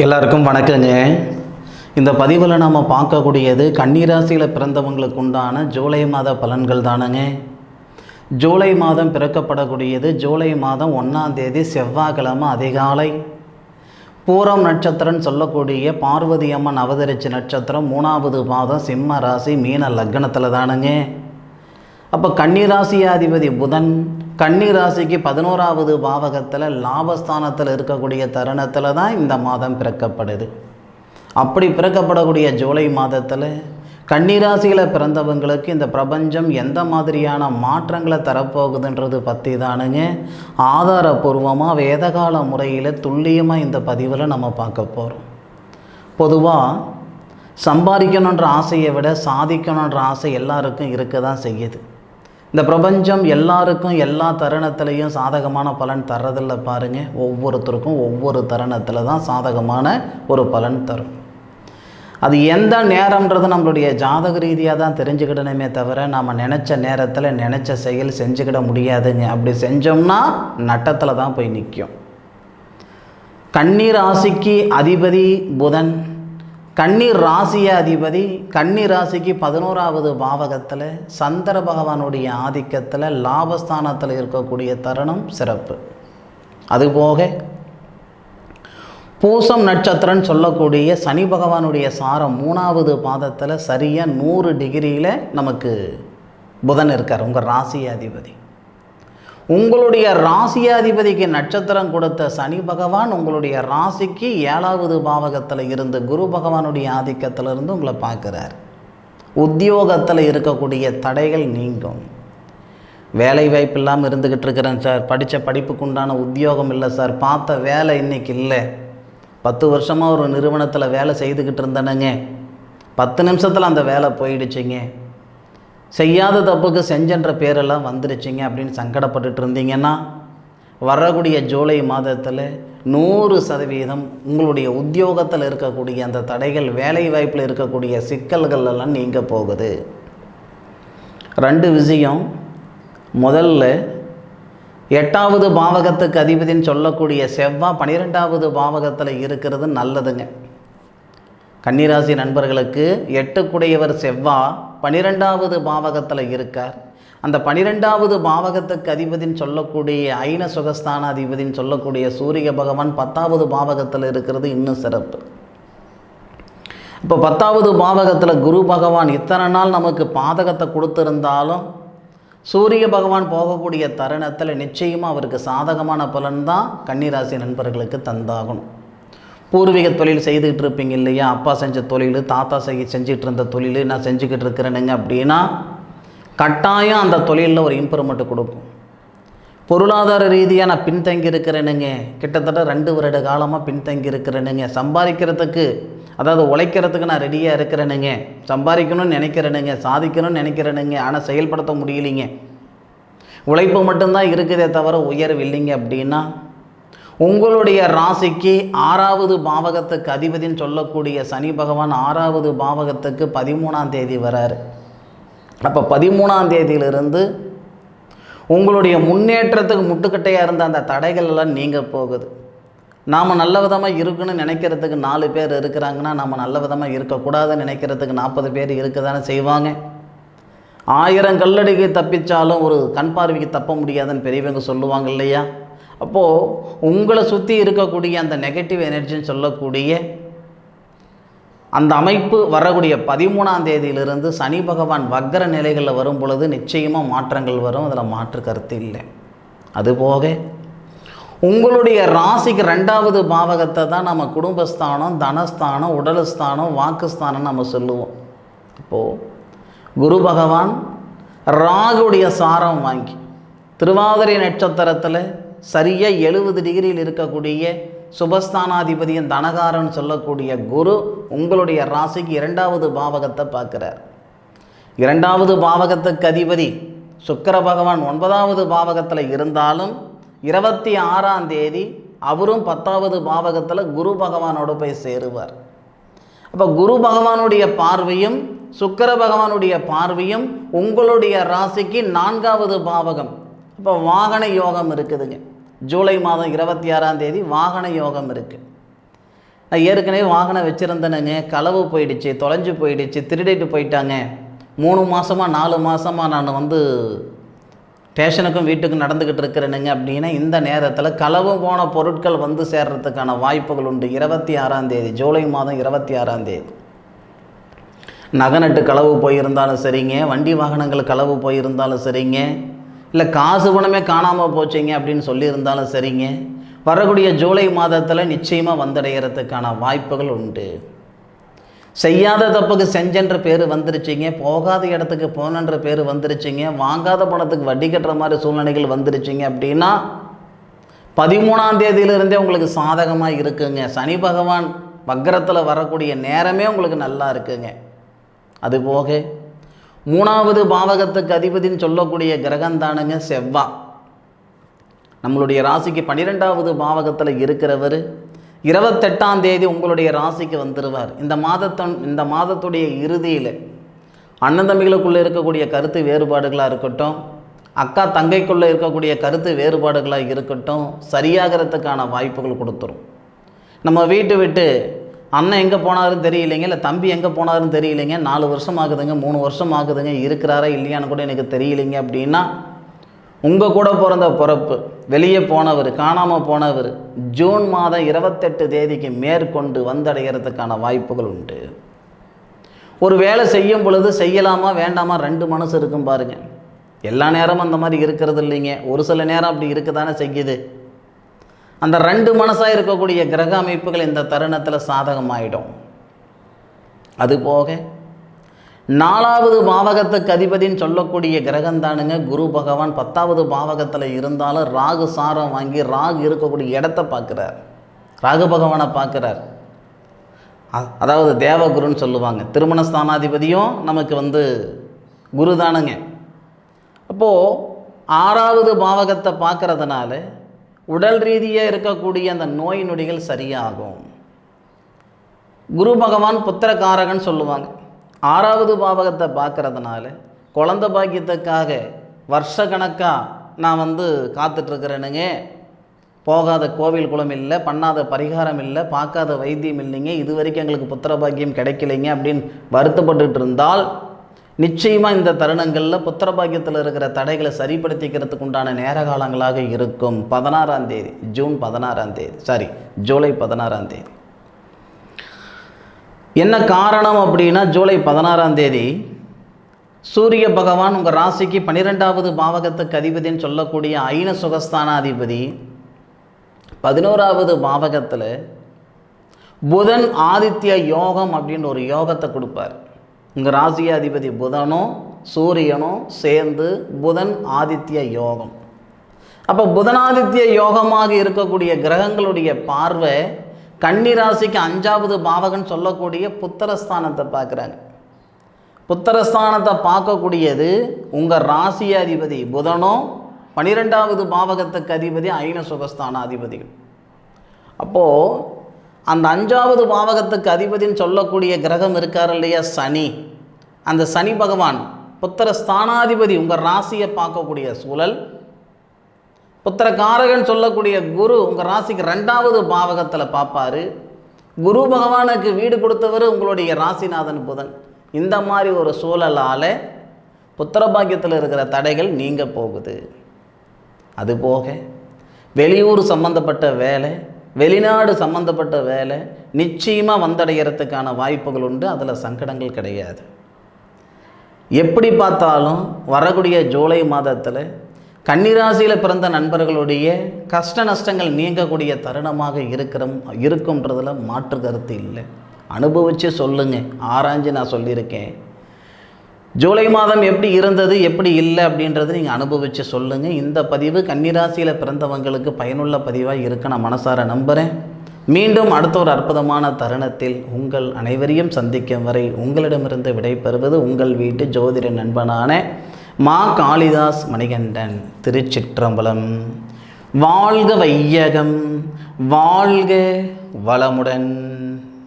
எல்லாருக்கும் வணக்கங்க. இந்த பதிவில் நாம் பார்க்கக்கூடியது கன்னிராசியில் பிறந்தவங்களுக்கு உண்டான ஜூலை மாத பலன்கள் தானுங்க. ஜூலை மாதம் பிறக்கப்படக்கூடியது ஜூலை மாதம் 1ஆம் தேதி செவ்வாய்க்கிழமை அதிகாலை. பூரம் நட்சத்திரம்னு சொல்லக்கூடிய பார்வதி அம்மன் அவதரிச்ச நட்சத்திரம் 3வது பாதம் சிம்ம ராசி மீன லக்னத்தில் தானுங்க. அப்போ கன்னிராசியாதிபதி புதன் கன்னிராசிக்கு 11வது பாவகத்தில் லாபஸ்தானத்தில் இருக்கக்கூடிய தருணத்தில் தான் இந்த மாதம் பிறக்கப்படுது. அப்படி பிறக்கப்படக்கூடிய ஜூலை மாதத்தில் கன்னிராசியில் பிறந்தவங்களுக்கு இந்த பிரபஞ்சம் எந்த மாதிரியான மாற்றங்களை தரப்போகுதுன்றது பற்றி தானுங்க ஆதாரபூர்வமாக வேதகால முறையில் துல்லியமாக இந்த பதிவில் நம்ம பார்க்க போகிறோம். பொதுவாக சம்பாதிக்கணுன்ற ஆசையை விட சாதிக்கணுன்ற ஆசை எல்லாருக்கும் இருக்க தான் செய்யுது. இந்த பிரபஞ்சம் எல்லாருக்கும் எல்லா தருணத்துலேயும் சாதகமான பலன் தர்றதில்லை பாருங்கள். ஒவ்வொருத்தருக்கும் ஒவ்வொரு தருணத்தில் தான் சாதகமான ஒரு பலன் தரும். அது எந்த நேரம்ன்றது நம்மளுடைய ஜாதக ரீதியாக தான் தெரிஞ்சுக்கிடணுமே தவிர நம்ம நினச்ச நேரத்தில் நினச்ச செயல் செஞ்சுக்கிட முடியாதுங்க. அப்படி செஞ்சோம்னா நட்டத்தில் தான் போய் நிற்கும். கன்னி ராசிக்கு அதிபதி புதன், கன்னி ராசிய அதிபதி கன்னி ராசிக்கு 11வது பாவகத்தில் சந்திர பகவானுடைய ஆதிக்கத்தில் லாபஸ்தானத்தில் இருக்கக்கூடிய தருணம் சிறப்பு. அதுபோக பூசம் நட்சத்திரம்னு சொல்லக்கூடிய சனி பகவானுடைய சாரம் 3வது பாதத்தில் சரியாக 100 டிகிரியில் நமக்கு புதன் இருக்கார். உங்கள் ராசியாதிபதி, உங்களுடைய ராசியாதிபதிக்கு நட்சத்திரம் கொடுத்த சனி பகவான் உங்களுடைய ராசிக்கு 7வது பாவகத்தில் இருந்து குரு பகவானுடைய ஆதிக்கத்திலிருந்து உங்களை பார்க்குறார். உத்தியோகத்தில் இருக்கக்கூடிய தடைகள் நீங்கும். வேலை வாய்ப்பு இல்லாமல் இருந்துக்கிட்டு இருக்கிறேன் சார், படித்த படிப்புக்கு உண்டான உத்தியோகம் இல்லை சார், பார்த்த வேலை இன்றைக்கி இல்லை, 10 வருஷமாக ஒரு நிறுவனத்தில் வேலை செய்துக்கிட்டு இருந்தேனுங்க, 10 நிமிஷத்தில் அந்த வேலை போயிடுச்சிங்க, செய்யாத தப்புக்கு செஞ்சன்ற பேரெல்லாம் வந்துருச்சிங்க அப்படின்னு சங்கடப்பட்டுட்டு இருந்தீங்கன்னா வரக்கூடிய ஜூலை மாதத்தில் 100% உங்களுடைய உத்தியோகத்தில் இருக்கக்கூடிய அந்த தடைகள், வேலை வாய்ப்பில் இருக்கக்கூடிய சிக்கல்கள் எல்லாம் நீங்க போகுது. 2 விஷயம். முதல்ல 8வது பாவகத்துக்கு அதிபதின்னு சொல்லக்கூடிய செவ்வாய் 12வது பாவகத்தில் இருக்கிறது நல்லதுங்க. கன்னிராசி நண்பர்களுக்கு 8 செவ்வாய் 12வது பாவகத்தில் இருக்கார். அந்த 12வது பாவகத்துக்கு அதிபதின்னு சொல்லக்கூடிய ஐன சுகஸ்தான அதிபதின்னு சொல்லக்கூடிய சூரிய பகவான் 10வது பாவகத்தில் இருக்கிறது இன்னும் சிறப்பு. இப்போ 10வது பாவகத்தில் குரு பகவான் இத்தனை நாள் நமக்கு பாதகத்தை கொடுத்துருந்தாலும் சூரிய பகவான் போகக்கூடிய தருணத்தில் நிச்சயமாக அவருக்கு சாதகமான பலன் தான் கன்னிராசி நண்பர்களுக்கு தந்தாகணும். பூர்வீக தொழில் செய்துக்கிட்டு இருப்பீங்க இல்லையா, அப்பா செஞ்ச தொழில், தாத்தா செஞ்சுக்கிட்டு இருந்த தொழில் நான் செஞ்சுக்கிட்டு இருக்கிறேனுங்க அப்படின்னா கட்டாயம் அந்த தொழிலில் ஒரு இம்ப்ரூவ்மெண்ட் கொடுக்கும். பொருளாதார ரீதியாக நான் பின்தங்கி இருக்கிறேனுங்க, கிட்டத்தட்ட 2 வருட காலமாக பின்தங்கி இருக்கிறேனுங்க, சம்பாதிக்கிறதுக்கு அதாவது உழைக்கிறதுக்கு நான் ரெடியாக இருக்கிறேனுங்க, சம்பாதிக்கணும்னு நினைக்கிறேனுங்க, சாதிக்கணும்னு நினைக்கிறேனுங்க, ஆனால் செயல்படுத்த முடியலைங்க, உழைப்பு மட்டும்தான் இருக்குதே தவிர உயர்வு இல்லைங்க அப்படின்னா உங்களுடைய ராசிக்கு 6வது பாவகத்துக்கு அதிபதின்னு சொல்லக்கூடிய சனி பகவான் 6வது பாவகத்துக்கு 13ஆம் தேதி வராரு. அப்போ 13ஆம் தேதியிலிருந்து உங்களுடைய முன்னேற்றத்துக்கு முட்டுக்கட்டையாக இருந்த அந்த தடைகள் எல்லாம் நீங்க போகுது. நாம் நல்ல விதமாக இருக்குன்னு நினைக்கிறதுக்கு 4 பேர் இருக்கிறாங்கன்னா நம்ம நல்ல விதமாக இருக்கக்கூடாதுன்னு நினைக்கிறதுக்கு 40 பேர் இருக்க தானே செய்வாங்க. 1000 கல்லடிக்கு தப்பிச்சாலும் ஒரு கண் பார்வைக்கு தப்ப முடியாதுன்னு பெரியவங்க சொல்லுவாங்க இல்லையா. அப்போது உங்களை சுற்றி இருக்கக்கூடிய அந்த நெகட்டிவ் எனர்ஜின்னு சொல்லக்கூடிய அந்த அமைப்பு வரக்கூடிய 13ஆம் தேதியிலிருந்து சனி பகவான் வக்கர நிலைகளில் வரும் பொழுது நிச்சயமாக மாற்றங்கள் வரும். அதில் மாற்று கருத்து இல்லை. அதுபோக உங்களுடைய ராசிக்கு 2வது பாவகத்தை தான் நம்ம குடும்பஸ்தானம், தனஸ்தானம், உடல்ஸ்தானம், வாக்குஸ்தானம் நம்ம சொல்லுவோம். இப்போது குரு பகவான் ராகுடைய சாரம் வாங்கி திருவாதிரை நட்சத்திரத்தில் சரியாக 70 டிகிரியில் இருக்கக்கூடிய சுபஸ்தானாதிபதியின் தனகாரன்னு சொல்லக்கூடிய குரு உங்களுடைய ராசிக்கு 2வது பாவகத்தை பார்க்குறார். 2வது பாவகத்துக்கு அதிபதி சுக்கிர பகவான் 9வது பாவகத்தில் இருந்தாலும் 26ஆம் தேதி அவரும் 10வது பாவகத்தில் குரு பகவானோடு போய் சேருவார். அப்போ குரு பகவானுடைய பார்வையும் சுக்கிர பகவானுடைய பார்வையும் உங்களுடைய ராசிக்கு 4வது பாவகம். இப்போ வாகன யோகம் இருக்குதுங்க. ஜூலை மாதம் 26ஆம் தேதி வாகன யோகம் இருக்குது. ஏற்கனவே வாகனம் வச்சுருந்தேனுங்க, களவு போயிடுச்சு, தொலைஞ்சு போயிடுச்சு, திருடிட்டு போயிட்டாங்க, 3 மாதமாக 4 மாதமாக நான் வந்து ஸ்டேஷனுக்கும் வீட்டுக்கும் நடந்துக்கிட்டு இருக்கிறேனுங்க அப்படின்னா இந்த நேரத்தில் களவு போன பொருட்கள் வந்து சேர்றதுக்கான வாய்ப்புகள் உண்டு. 26ஆம் தேதி, ஜூலை மாதம் 26ஆம் தேதி நகநட்டு களவு போயிருந்தாலும் சரிங்க, வண்டி வாகனங்கள் களவு போயிருந்தாலும் சரிங்க, இல்லை காசு பணமே காணாமல் போச்சுங்க அப்படின்னு சொல்லியிருந்தாலும் சரிங்க, வரக்கூடிய ஜூலை மாதத்தில் நிச்சயமாக வந்தடைகிறதுக்கான வாய்ப்புகள் உண்டு. செய்யாத தப்புக்கு செஞ்சன்ற பேர் வந்துருச்சிங்க, போகாத இடத்துக்கு போனன்ற பேர் வந்துருச்சிங்க, வாங்காத பணத்துக்கு வட்டி கட்டுற மாதிரி சூழ்நிலைகள் வந்துருச்சிங்க அப்படின்னா 13ஆம் தேதியிலிருந்தே உங்களுக்கு சாதகமாக இருக்குங்க. சனி பகவான் வக்ரத்தில் வரக்கூடிய நேரமே உங்களுக்கு நல்லா இருக்குங்க. அதுபோக 3வது பாவகத்துக்கு அதிபதினு சொல்லக்கூடிய கிரகந்தானுங்க செவ்வாய். நம்மளுடைய ராசிக்கு 12வது பாவகத்தில் இருக்கிறவர் 28ஆம் தேதி உங்களுடைய ராசிக்கு வந்துடுவார். இந்த மாதத்துடைய இறுதியில் அண்ணன் தம்பிகளுக்குள்ளே இருக்கக்கூடிய கருத்து வேறுபாடுகளாக இருக்கட்டும், அக்கா தங்கைக்குள்ளே இருக்கக்கூடிய கருத்து வேறுபாடுகளாக இருக்கட்டும், சரியாகிறதுக்கான வாய்ப்புகள் கொடுத்துரும். நம்ம வீட்டு விட்டு அண்ணன் எங்கே போனாருன்னு தெரியலைங்க, இல்லை தம்பி எங்கே போனாருன்னு தெரியலைங்க, 4 வருஷம் ஆகுதுங்க, 3 வருஷம் ஆகுதுங்க, இருக்கிறாரா இல்லையான்னு கூட எனக்கு தெரியலைங்க அப்படின்னா உங்கள் கூட பிறந்த பிறப்பு வெளியே போனவர், காணாமல் போனவர் ஜூன் மாதம் 28 தேதிக்கு மேற்கொண்டு வந்தடைகிறதுக்கான வாய்ப்புகள் உண்டு. ஒரு வேலை செய்யும் பொழுது செய்யலாமா வேண்டாமா 2 மனசு இருக்கும் பாருங்கள். எல்லா நேரமும் அந்த மாதிரி இருக்கிறது இல்லைங்க, ஒரு சில நேரம் அப்படி இருக்குதானே செய்யுது. அந்த 2 மனசாக இருக்கக்கூடிய கிரக அமைப்புகள் இந்த தருணத்தில் சாதகமாயிடும். அதுபோக 4வது பாவகத்துக்கு அதிபதினு சொல்லக்கூடிய கிரகந்தானுங்க குரு பகவான் 10வது பாவகத்தில் இருந்தாலும் ராகு சாரம் வாங்கி ராகு இருக்கக்கூடிய இடத்த பார்க்குறார், ராகு பகவானை பார்க்குறார். அதாவது தேவகுருன்னு சொல்லுவாங்க. திருமண ஸ்தானாதிபதியும் நமக்கு வந்து குரு தானுங்க. அப்போது 6வது பாவகத்தை பார்க்குறதுனால உடல் ரீதியாக இருக்கக்கூடிய அந்த நோய் நொடிகள் சரியாகும். குரு பகவான் புத்திரகாரகன் சொல்லுவாங்க. 6வது பாவகத்தை பார்க்குறதுனால குழந்தை பாக்கியத்துக்காக வருஷ கணக்காக நான் வந்து காத்துட்ருக்கிறேனுங்க, போகாத கோவில் குளம் இல்லை, பண்ணாத பரிகாரம் இல்லை, பார்க்காத வைத்தியம் இல்லைங்க, இது வரைக்கும் எங்களுக்கு புத்திர பாக்கியம் கிடைக்கலைங்க அப்படின்னு வருத்தப்பட்டு இருந்தால் நிச்சயமாக இந்த தருணங்களில் புத்திர பாக்கியத்தில் இருக்கிற தடைகளை சரிப்படுத்திக்கிறதுக்கு உண்டான நேர காலங்களாக இருக்கும். 16ஆம் தேதி, ஜூன் 16ஆம் தேதி, ஜூலை 16ஆம் தேதி. என்ன காரணம் அப்படின்னா ஜூலை 16ஆம் தேதி சூரிய பகவான் உங்கள் ராசிக்கு 12வது பாவகத்துக்கு அதிபதினு சொல்லக்கூடிய ஐன சுகஸ்தானாதிபதி 11வது பாவகத்தில் புதன் ஆதித்ய யோகம் அப்படின்ற ஒரு யோகத்தை கொடுப்பார். உங்கள் ராசியாதிபதி புதனும் சூரியனும் சேர்ந்து புதன் ஆதித்ய யோகம். அப்போ புதனாதித்ய யோகமாக இருக்கக்கூடிய கிரகங்களுடைய பார்வை கன்னி ராசிக்கு 5வது பாவகன் சொல்லக்கூடிய புத்திரஸ்தானத்தை பார்க்குறாங்க. புத்திரஸ்தானத்தை பார்க்கக்கூடியது உங்கள் ராசியாதிபதி புதனும் 12வது பாவகத்துக்கு அதிபதி ஐன சுகஸ்தானாதிபதிகள். அப்போது அந்த 5வது பாவகத்துக்கு அதிபதினு சொல்லக்கூடிய கிரகம் இருக்கார் இல்லையா சனி, அந்த சனி பகவான் புத்திரஸ்தானாதிபதி உங்கள் ராசியை பார்க்கக்கூடிய சூழல். புத்திரகாரகன் சொல்லக்கூடிய குரு உங்கள் ராசிக்கு 2வது பாவகத்தில் பார்ப்பார். குரு பகவானுக்கு வீடு கொடுத்தவர் உங்களுடைய ராசிநாதன் புதன். இந்த மாதிரி ஒரு சூழலால் புத்திர பாக்கியத்தில் இருக்கிற தடைகள் நீங்க போகுது. அதுபோக வெளியூர் சம்பந்தப்பட்ட வேலை, வெளிநாடு சம்பந்தப்பட்ட வேலை நிச்சயமாக வந்தடைகிறதுக்கான வாய்ப்புகள் உண்டு. அதில் சங்கடங்கள் கிடையாது. எப்படி பார்த்தாலும் வரக்கூடிய ஜூலை மாதத்தில் கன்னிராசியில் பிறந்த நண்பர்களுடைய கஷ்ட நஷ்டங்கள் நீங்கக்கூடிய தருணமாக இருக்கும்ன்றதில் மாற்று கருத்து இல்லை. அனுபவித்து சொல்லுங்கள், ஆராய்ஞ்சு நான் சொல்லியிருக்கேன். ஜூலை மாதம் எப்படி இருந்தது எப்படி இல்லை அப்படின்றது நீங்கள் அனுபவித்து சொல்லுங்கள். இந்த பதிவு கன்னிராசியில் பிறந்தவங்களுக்கு பயனுள்ள பதிவாக இருக்க நான் மனசார நம்புகிறேன். மீண்டும் அடுத்த ஒரு அற்புதமான தருணத்தில் உங்கள் அனைவரையும் சந்திக்கும் வரை உங்களிடமிருந்து விடைபெறுவது உங்கள் வீட்டு ஜோதிட நண்பனான மா காளிதாஸ் மணிகண்டன். திருச்சிற்றம்பலம். வாழ்க வையகம், வாழ்க வளமுடன்.